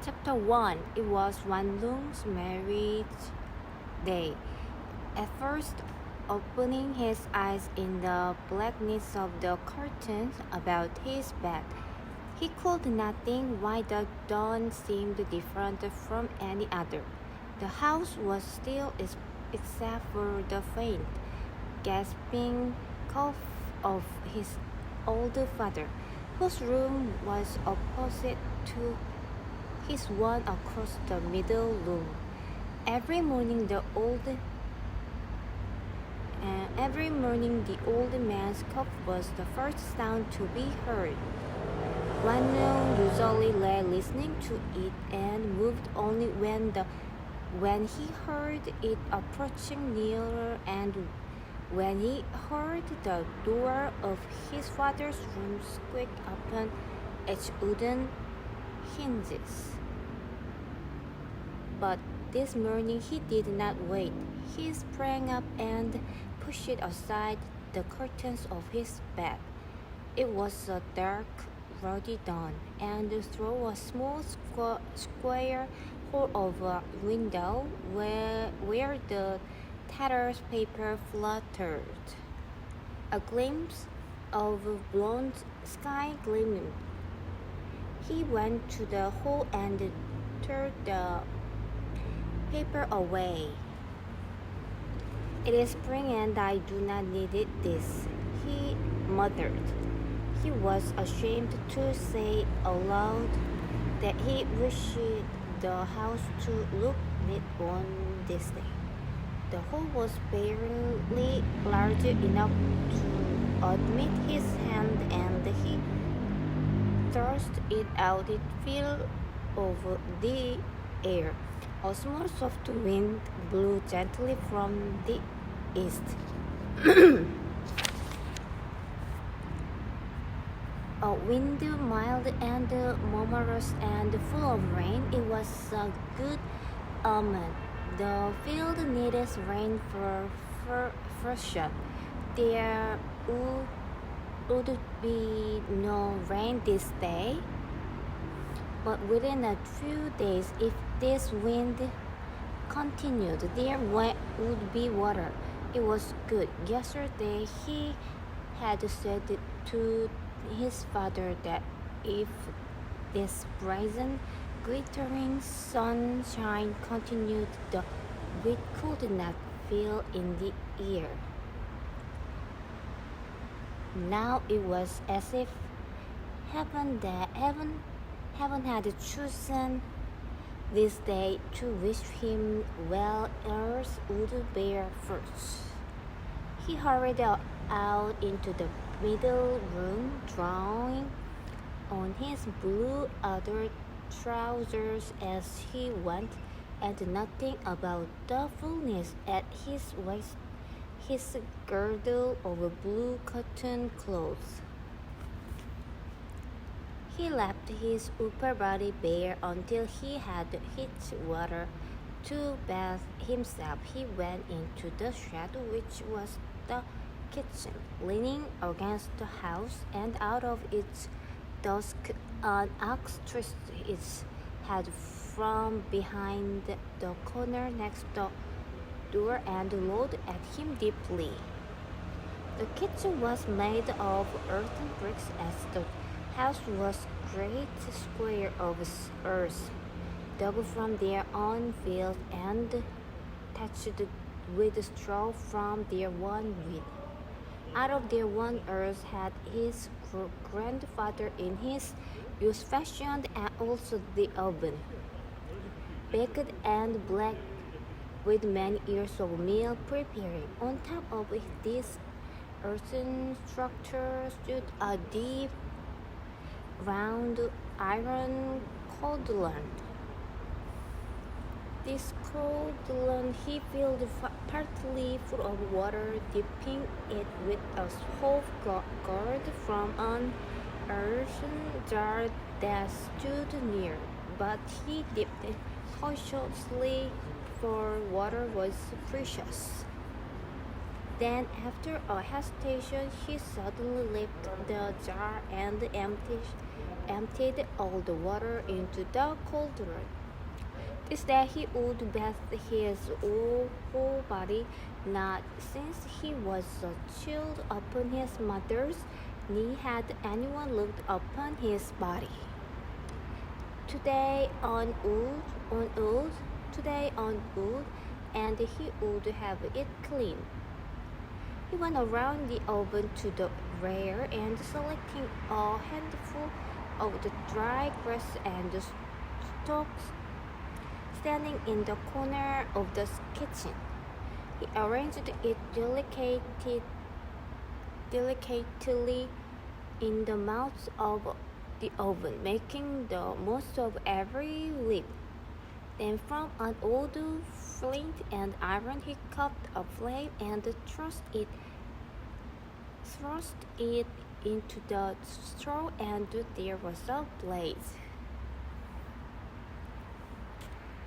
Chapter 1. It was one long marriage day. At first, opening his eyes in the blackness of the curtains about his bed, he could not think why the dawn seemed different from any other. The house was still except for the faint, gasping cough of his old father, whose room was opposite to his one across the middle room. Every morning the old man's cough was the first sound to be heard. One usually lay listening to it and moved only when he heard it approaching nearer and when he heard the door of his father's room squeak upon its wooden hinges. But this morning he did not wait. He sprang up and pushed aside the curtains of his bed. It was a dark, ruddy dawn, and through a small square hole of a window where the tattered paper fluttered, a glimpse of blonde sky gleamed. He went to the hole and tore the paper away. "It is spring and I do not need this," he muttered. He was ashamed to say aloud that he wished the house to look neat on this day. The hole was barely large enough to admit his hand, and he thrust it out. It filled over the air. A small soft wind blew gently from the east. A wind mild and murmurous and full of rain. It was a good omen. The field needed rain for freshen. There would be no rain this day, but within a few days, if this wind continued, there would be water. It was good. Yesterday he had said to his father that if this brazen, glittering sunshine continued, the wind could not feel in the air. Now it was as if heaven had chosen this day to wish him well. Earth would bear fruits. He hurried out into the middle room, drawing on his blue outer trousers as he went, and nothing about the fullness at his waist, his girdle of blue cotton clothes. He left his upper body bare until he had hit water to bathe himself. He went into the shed, which was the kitchen, leaning against the house, and out of its dusk an ox thrust its head from behind the corner next the door and looked at him deeply. The kitchen was made of earthen bricks, as the house was great square of earth, dug from their own field and thatched with straw from their own wheat. Out of their own earth had his grandfather in his youth fashioned and also the oven, baked and black with many years of meal preparing. On top of this earthen structure stood a deep, round iron cauldron. This cauldron he filled partly full of water, dipping it with a hose gourd from an earthen jar that stood near. But he dipped cautiously, for water was precious. Then, after a hesitation, he suddenly lifted the jar and emptied emptied all the water into the cauldron. This day he would bathe his whole body, not since he was a child upon his mother's knee had anyone looked upon his body. Today today on wood, and he would have it clean. He went around the oven to the rear and selecting a handful of the dry grass and the stalks standing in the corner of the kitchen. He arranged it delicately in the mouth of the oven, making the most of every leaf. Then from an old flint and iron he cut a flame and thrust it into the straw, and there was a blaze.